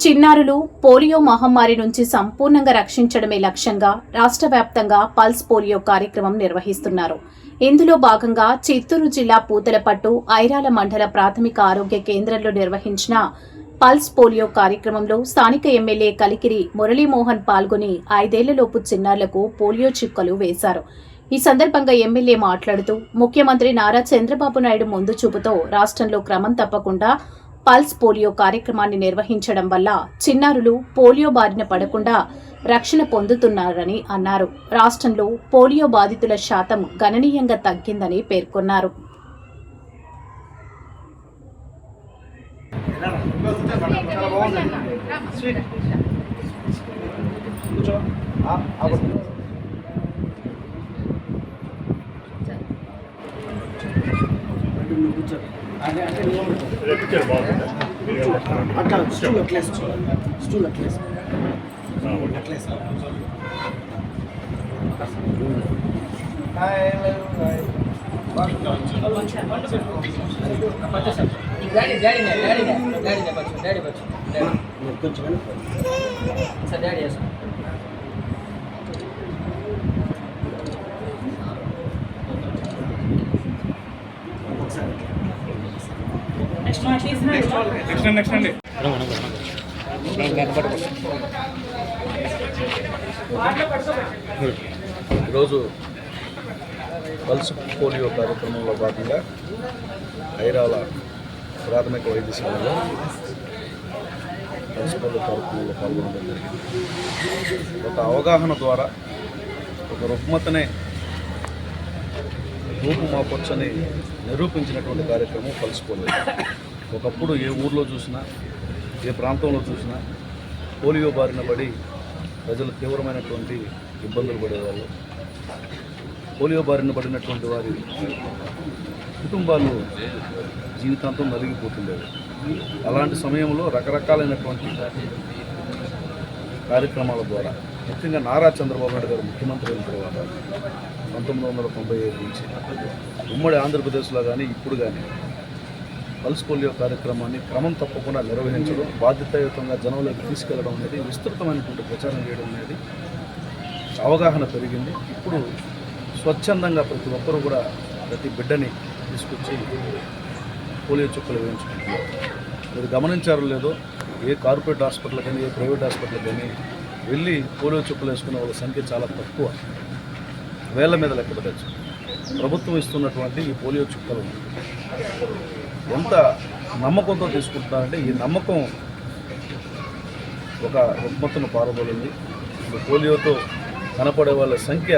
చిన్నారులు పోలియో మహమ్మారి నుంచి సంపూర్ణంగా రక్షించడమే లక్ష్యంగా రాష్ట్ర వ్యాప్తంగా పల్స్ పోలియో కార్యక్రమం నిర్వహిస్తున్నారు. ఇందులో భాగంగా చిత్తూరు జిల్లా పూతలపట్టు ఐరాల మండల ప్రాథమిక ఆరోగ్య కేంద్రంలో నిర్వహించిన పల్స్ పోలియో కార్యక్రమంలో స్థానిక ఎమ్మెల్యే కలికిరి మురళీమోహన్ పాల్గొని 5 ఏళ్లలోపు చిన్నారులకు పోలియో చుక్కలు వేశారు. ఈ సందర్భంగా ఎమ్మెల్యే మాట్లాడుతూ ముఖ్యమంత్రి నారా చంద్రబాబు నాయుడు ముందు చూపుతో రాష్ట్రంలో క్రమం తప్పకుండా పల్స్ పోలియో కార్యక్రమాన్ని నిర్వహించడం వల్ల చిన్నారులు పోలియో బారిన పడకుండా రక్షణ పొందుతున్నారని అన్నారు. రాష్ట్రంలో పోలియో బాధితుల శాతం గణనీయంగా తగ్గిందని పేర్కొన్నారు. ఈరోజు పల్స్ పోలియో కార్యక్రమంలో భాగంగా ఐరాల ప్రాథమిక వైద్యశాలలో పల్స్ పోలియో కార్యక్రమంలో పాల్గొనడం జరిగింది. ఒక అవగాహన ద్వారా ఒక రుగ్మతనే రూపుమాపొచ్చని నిరూపించినటువంటి కార్యక్రమం పల్స్ పోలియో. ఒకప్పుడు ఏ ఊర్లో చూసినా ఏ ప్రాంతంలో చూసినా పోలియో బారిన పడి ప్రజలు తీవ్రమైనటువంటి ఇబ్బందులు పడేవాళ్ళు. పోలియో బారిన పడినటువంటి వారి కుటుంబాలు జీవితాంతం నలిగిపోతుండేవి. అలాంటి సమయంలో రకరకాలైనటువంటి కార్యక్రమాల ద్వారా ముఖ్యంగా నారా చంద్రబాబు నాయుడు గారు ముఖ్యమంత్రి అయిన తర్వాత 1995 నుంచి ఉమ్మడి ఆంధ్రప్రదేశ్లో కానీ ఇప్పుడు కానీ పల్స్ పోలియో కార్యక్రమాన్ని క్రమం తప్పకుండా నిర్వహించడం, బాధ్యతాయుతంగా జనంలోకి తీసుకెళ్లడం అనేది, విస్తృతమైనటువంటి ప్రచారం చేయడం అనేది అవగాహన పెరిగింది. ఇప్పుడు స్వచ్ఛందంగా ప్రతి ఒక్కరూ కూడా ప్రతి బిడ్డని తీసుకొచ్చి పోలియో చుక్కలు వేయించుకుంటున్నారు. మీరు గమనించారో లేదో, ఏ కార్పొరేట్ హాస్పిటల్ కానీ ఏ ప్రైవేట్ హాస్పిటల్ కానీ వెళ్ళి పోలియో చుక్కలు వేసుకునే వాళ్ళ సంఖ్య చాలా తక్కువ, వేళ్ల మీద లెక్క పెట్టచ్చు. ప్రభుత్వం ఇస్తున్నటువంటి ఈ పోలియో చుక్కలు ఎంత నమ్మకంతో తీసుకుంటున్నారంటే, ఈ నమ్మకం ఒక రుగ్మతను పారదోలింది. పోలియోతో కనపడే వాళ్ళ సంఖ్య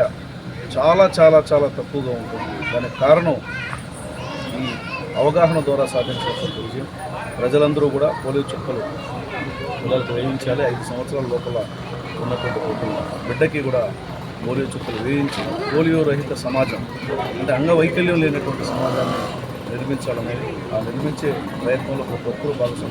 చాలా చాలా చాలా తక్కువగా ఉంటుంది. దానికి కారణం ఈ అవగాహన ద్వారా సాధించినటువంటి విజయం. ప్రజలందరూ కూడా పోలియో చుక్కలు పిల్లలకు వేయించాలి. 5 సంవత్సరాల లోపల ఉన్నటువంటి బిడ్డకి కూడా పోలియో చుక్కలు వేయించి పోలియో రహిత సమాజం, అంటే అంగవైకల్యం లేనటువంటి సమాజాన్ని నిర్మించాలని, ఆ నిర్మించే ప్రయత్నంలో ప్రతి ఒక్కరూ భాగస్వామ్యం